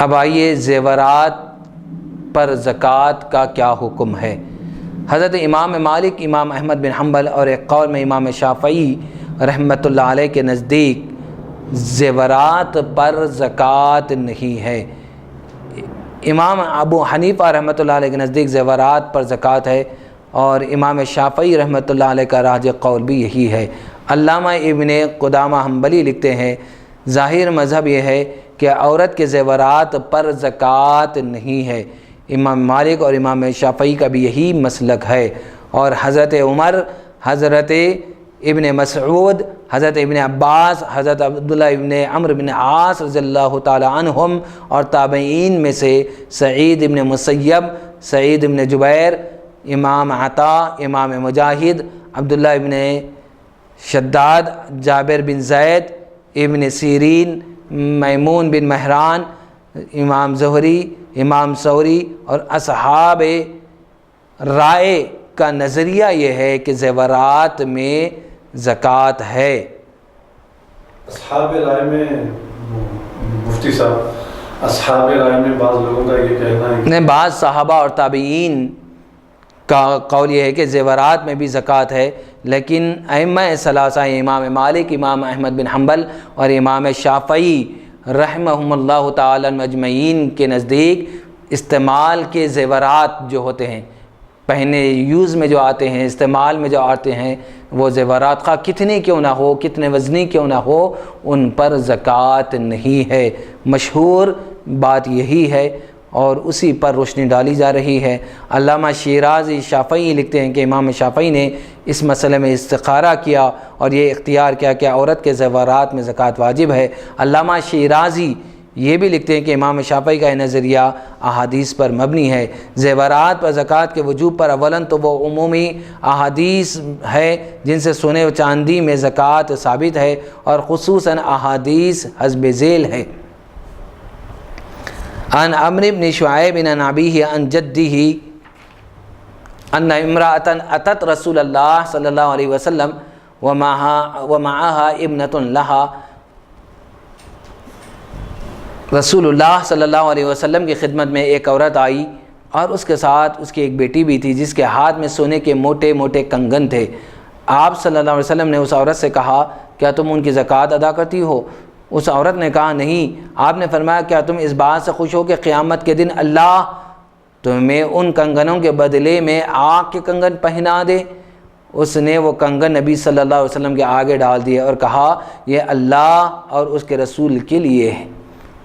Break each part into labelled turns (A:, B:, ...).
A: اب آئیے زیورات پر زکوٰۃ کا کیا حکم ہے۔ حضرت امام مالک، امام احمد بن حنبل اور ایک قول میں امام شافعی رحمۃ اللہ علیہ کے نزدیک زیورات پر زکوٰۃ نہیں ہے۔ امام ابو حنیفہ رحمۃ اللہ علیہ کے نزدیک زیورات پر زکوٰۃ ہے، اور امام شافعی رحمۃ اللہ علیہ کا راجح قول بھی یہی ہے۔ علامہ ابن قدامہ حنبلی لکھتے ہیں ظاہر مذہب یہ ہے کہ عورت کے زیورات پر زکوٰۃ نہیں ہے۔ امام مالک اور امام شافعی کا بھی یہی مسلک ہے، اور حضرت عمر، حضرت ابن مسعود، حضرت ابن عباس، حضرت عبداللہ ابن عمرو بن عاص رضی اللہ تعالی عنہم اور تابعین میں سے سعید ابن مسیب، سعید ابن جبیر، امام عطا، امام مجاہد، عبداللہ ابن شداد، جابر بن زید، ابن سیرین، میمون بن مہران، امام زہری، امام ثوری اور اصحاب رائے کا نظریہ یہ ہے کہ زیورات میں زکوٰۃ ہے۔
B: اصحاب رائے میں مفتی صاحب، اصحاب رائے میں بعض لوگوں کا یہ کہنا ہے
A: کہ بعض صحابہ اور تابعین کا قول یہ ہے کہ زیورات میں بھی زکوٰۃ ہے، لیکن ائمہ ثلاثہ امام مالک، امام احمد بن حنبل اور امام شافعی رحمہم اللہ تعالی مجمعین کے نزدیک استعمال کے زیورات جو ہوتے ہیں، پہنے یوز میں جو آتے ہیں، استعمال میں جو آتے ہیں، وہ زیورات خواہ کتنے کیوں نہ ہو، کتنے وزنی کیوں نہ ہو، ان پر زکوٰۃ نہیں ہے۔ مشہور بات یہی ہے اور اسی پر روشنی ڈالی جا رہی ہے۔ علامہ شیرازی شافعی لکھتے ہیں کہ امام شافعی نے اس مسئلے میں استخارہ کیا اور یہ اختیار کیا کہ عورت کے زیورات میں زکوٰۃ واجب ہے۔ علامہ شیرازی یہ بھی لکھتے ہیں کہ امام شافعی کا یہ نظریہ احادیث پر مبنی ہے۔ زیورات پر زکوٰۃ کے وجوب پر اولاً تو وہ عمومی احادیث ہے جن سے سونے و چاندی میں زکوٰۃ ثابت ہے، اور خصوصاً احادیث حسب ذیل ہے۔ عن عمرو بن شعیب عن ابیہ عن جدہ ان امرأۃ اتت رسول اللہ صلی اللہ علیہ وسلم ومعها ابنۃ لہا۔ رسول اللہ صلی اللہ علیہ وسلم کی خدمت میں ایک عورت آئی اور اس کے ساتھ اس کی ایک بیٹی بھی تھی جس کے ہاتھ میں سونے کے موٹے موٹے کنگن تھے۔ آپ صلی اللہ علیہ وسلم نے اس عورت سے کہا کیا تم ان کی زکوٰۃ ادا کرتی ہو؟ اس عورت نے کہا نہیں۔ آپ نے فرمایا کیا تم اس بات سے خوش ہو کہ قیامت کے دن اللہ تمہیں ان کنگنوں کے بدلے میں آگ کے کنگن پہنا دے؟ اس نے وہ کنگن نبی صلی اللہ علیہ وسلم کے آگے ڈال دیے اور کہا یہ اللہ اور اس کے رسول کے لیے ہے۔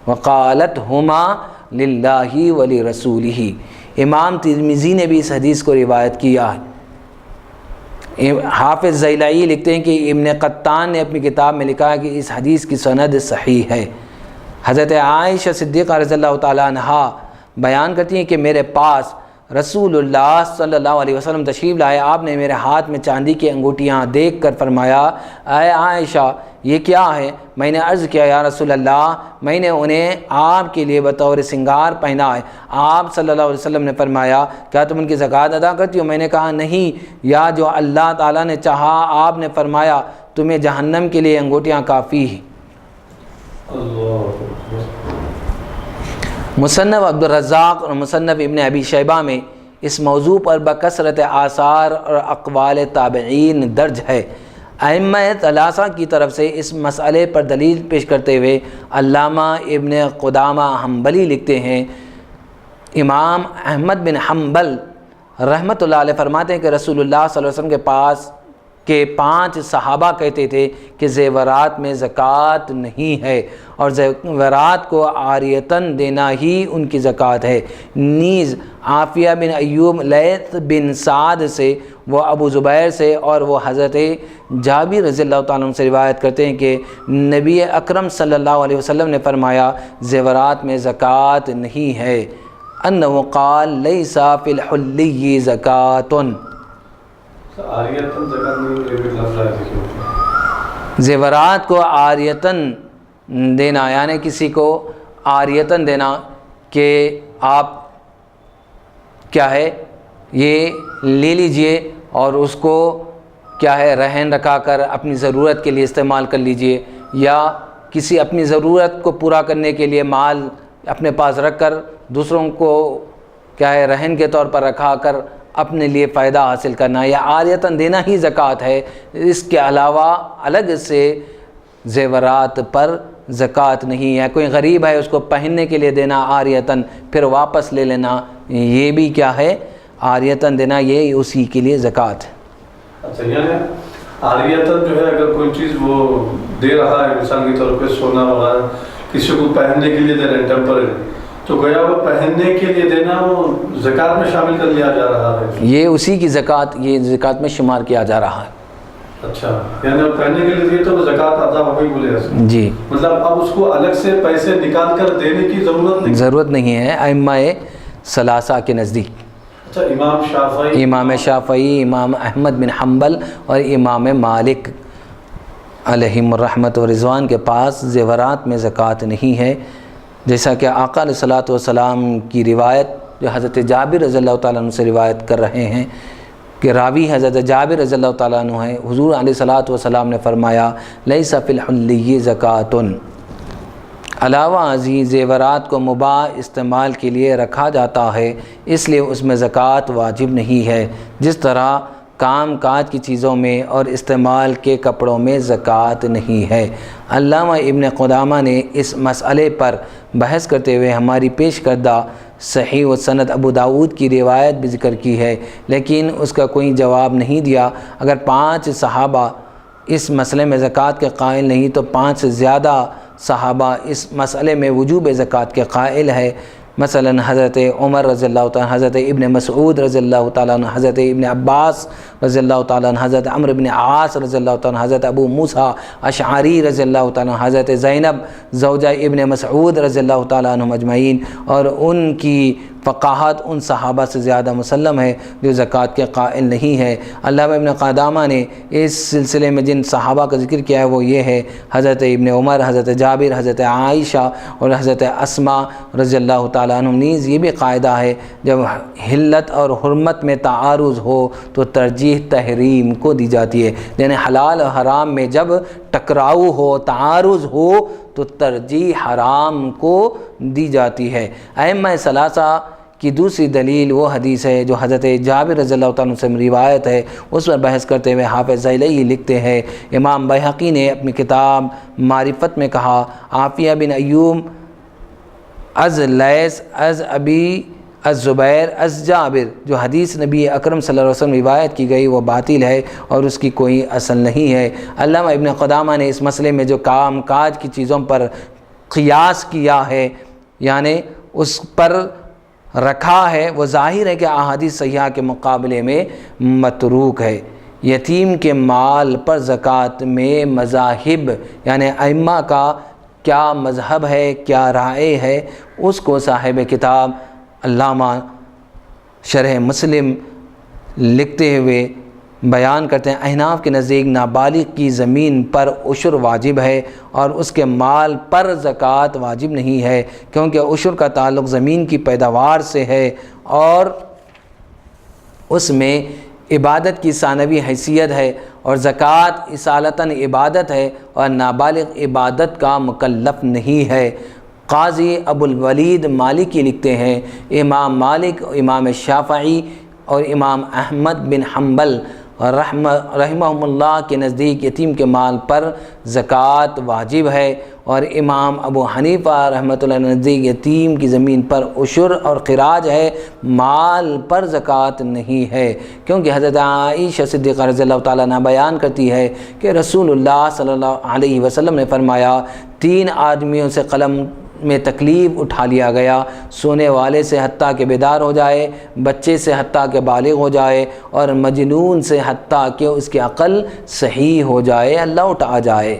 A: وقالت ہما للہ ولرسولہ۔ امام ترمذی نے بھی اس حدیث کو روایت کیا ہے۔ حافظ زیلعی لکھتے ہیں کہ ابن قطان نے اپنی کتاب میں لکھا ہے کہ اس حدیث کی سند صحیح ہے۔ حضرت عائشہ صدیقہ رضی اللہ تعالیٰ عنہا بیان کرتی ہیں کہ میرے پاس رسول اللہ صلی اللہ علیہ وسلم تشریف لائے، آپ نے میرے ہاتھ میں چاندی کی انگوٹھیاں دیکھ کر فرمایا اے عائشہ یہ کیا ہے؟ میں نے عرض کیا یا رسول اللہ میں نے انہیں آپ کے لیے بطور سنگار پہنا ہے۔ آپ صلی اللہ علیہ وسلم نے فرمایا کیا تم ان کی زکوٰۃ ادا کرتی ہو؟ میں نے کہا نہیں، یا جو اللہ تعالیٰ نے چاہا آپ نے فرمایا تمہیں جہنم کے لیے انگوٹھیاں کافی ہیں۔ مصنف عبدالرزاق اور مصنف ابن ابی شیبہ میں اس موضوع پر بکثرت آثار اور اقوال تابعین درج ہے۔ ائمہ ثلاثہ کی طرف سے اس مسئلے پر دلیل پیش کرتے ہوئے علامہ ابن قدامہ حنبلی لکھتے ہیں امام احمد بن حنبل رحمۃ اللہ علیہ فرماتے ہیں کہ رسول اللہ صلی اللہ علیہ وسلم کے پاس کے 5 صحابہ کہتے تھے کہ زیورات میں زکوٰۃ نہیں ہے اور زیورات کو عاریتاً دینا ہی ان کی زکوٰۃ ہے۔ نیز عافیہ بن ایوب، لیث بن سعد سے، وہ ابو زبیر سے اور وہ حضرت جابر رضی اللہ تعالیٰ عنہ سے روایت کرتے ہیں کہ نبی اکرم صلی اللہ علیہ وسلم نے فرمایا زیورات میں زکوٰۃ نہیں ہے۔ انہ قال لیس فی الحلی زکوٰۃ۔ زیورات کو عاریتاً دینا یعنی کسی کو عاریتاً دینا کہ آپ کیا ہے یہ لے لیجئے اور اس کو کیا ہے رہن رکھا کر اپنی ضرورت کے لیے استعمال کر لیجئے، یا کسی اپنی ضرورت کو پورا کرنے کے لیے مال اپنے پاس رکھ کر دوسروں کو کیا ہے رہن کے طور پر رکھا کر اپنے لیے فائدہ حاصل کرنا، یا عاریتاً دینا ہی زکوٰۃ ہے۔ اس کے علاوہ الگ سے زیورات پر زکوٰۃ نہیں ہے۔ کوئی غریب ہے اس کو پہننے کے لیے دینا عاریتاً، پھر واپس لے لینا، یہ بھی کیا ہے عاریتاً دینا، یہ اسی کے لیے زکوٰۃ ہے۔
B: اچھا، یعنی عاریتاً جو ہے اگر کوئی چیز وہ دے رہا ہے مثال کے طور پہ سونا وغیرہ کسی کو پہننے کے لیے دے رہے ہیں ٹیمپرری، تو گویا وہ پہننے کے لیے دینا وہ زکوٰۃ میں شامل کر لیا جا رہا ہے،
A: یہ اسی کی زکوٰۃ، یہ زکوٰۃ میں شمار کیا جا رہا ہے۔
B: اچھا، یعنی وہ پہننے کے لیے دیے تو وہ زکوٰۃ ادا ہو گئی بولے ایسے
A: جی،
B: مطلب اب اس کو الگ سے پیسے نکال کر دینے کی ضرورت
A: نہیں ہے ائمہ ثلاثہ کے نزدیک۔
B: اچھا، امام
A: شافعی، امام احمد بن حنبل اور امام مالک علیہم الرحمۃ و رضوان کے پاس زیورات میں زکوٰۃ نہیں ہے، جیسا کہ آقا علیہ الصلوۃ والسلام کی روایت جو حضرت جابر رضی اللہ تعالیٰ عنہ سے روایت کر رہے ہیں کہ راوی حضرت جابر رضی اللہ تعالیٰ عنہ ہے، حضور علیہ الصلوۃ والسلام نے فرمایا لیس فی الحلی زکوٰۃ، علاوہ ازیں زیورات کو مباح استعمال کے لیے رکھا جاتا ہے، اس لیے اس میں زکوٰۃ واجب نہیں ہے، جس طرح کام کاج کی چیزوں میں اور استعمال کے کپڑوں میں زکوٰۃ نہیں ہے۔ علامہ ابن قدامہ نے اس مسئلے پر بحث کرتے ہوئے ہماری پیش کردہ صحیح و سند ابو داود کی روایت بھی ذکر کی ہے، لیکن اس کا کوئی جواب نہیں دیا۔ اگر 5 صحابہ اس مسئلے میں زکوٰۃ کے قائل نہیں تو 5 سے زیادہ صحابہ اس مسئلے میں وجوب زکوٰۃ کے قائل ہے، مثلا حضرت عمر رضی اللہ تعالیٰ، حضرت ابن مسعود رضی اللہ تعالیٰ عنہ، حضرت ابن عباس رضی اللہ تعالیٰ عنہ، حضرت عمرو بن عاص رضی اللہ تعالیٰ عنہ، حضرت ابو موسیٰ اشعری رضی اللہ تعالیٰ عنہ، حضرت زینب زوجہ ابن مسعود رضی اللہ تعالیٰ عنہ اجمعین، اور ان کی فقاہت ان صحابہ سے زیادہ مسلم ہے جو زکوٰۃ کے قائل نہیں ہے۔ علامہ ابن قدامہ نے اس سلسلے میں جن صحابہ کا ذکر کیا ہے وہ یہ ہے حضرت ابن عمر، حضرت جابر، حضرت عائشہ اور حضرت اسماء رضی اللہ تعالیٰ عنہ۔ نیز یہ بھی قاعدہ ہے جب حلت اور حرمت میں تعارض ہو تو ترجیح تحریم کو دی جاتی ہے، یعنی حلال اور حرام میں جب ٹکراؤ ہو، تعارض ہو تو ترجیح حرام کو دی جاتی ہے۔ ائمہ ثلاثہ کی دوسری دلیل وہ حدیث ہے جو حضرت جابر رضی اللہ تعالیٰ عنہ سے روایت ہے، اس پر بحث کرتے ہوئے حافظ ذیلی لکھتے ہیں، امام بیہقی نے اپنی کتاب معرفت میں کہا عافیہ بن ایوب از لیث از ابی از زبیر از جابر، جو حدیث نبی اکرم صلی اللہ علیہ وسلم روایت کی گئی وہ باطل ہے اور اس کی کوئی اصل نہیں ہے۔ علامہ ابن قدامہ نے اس مسئلے میں جو کام کاج کی چیزوں پر قیاس کیا ہے، یعنی اس پر رکھا ہے، وہ ظاہر ہے کہ احادیث صحیحہ کے مقابلے میں متروک ہے۔ یتیم کے مال پر زکوٰۃ میں مذاہب یعنی ائمہ کا کیا مذہب ہے، کیا رائے ہے، اس کو صاحب کتاب علامہ شرح مسلم لکھتے ہوئے بیان کرتے ہیں۔ احناف کے نزدیک نابالغ کی زمین پر عشر واجب ہے اور اس کے مال پر زکوٰۃ واجب نہیں ہے، کیونکہ عشر کا تعلق زمین کی پیداوار سے ہے اور اس میں عبادت کی ثانوی حیثیت ہے، اور زکوٰۃ اصالتاً عبادت ہے اور نابالغ عبادت کا مکلف نہیں ہے۔ قاضی ابو الولید مالکی لکھتے ہیں امام مالک، امام شافعی اور امام احمد بن حنبل رحمہم اللہ کے نزدیک یتیم کے مال پر زکوٰۃ واجب ہے، اور امام ابو حنیفہ رحمۃ اللہ کے نزدیک یتیم کی زمین پر عشر اور خراج ہے، مال پر زکوٰۃ نہیں ہے، کیونکہ حضرت عائشہ صدیقہ رضی اللہ تعالیٰ عنہ بیان کرتی ہے کہ رسول اللہ صلی اللہ علیہ وسلم نے فرمایا 3 آدمیوں سے قلم میں تکلیف اٹھا لیا گیا، سونے والے سے حتیٰ کہ بیدار ہو جائے، بچے سے حتیٰ کہ بالغ ہو جائے، اور مجنون سے حتیٰ کہ اس کی عقل صحیح ہو جائے، اللہ اٹھا جائے۔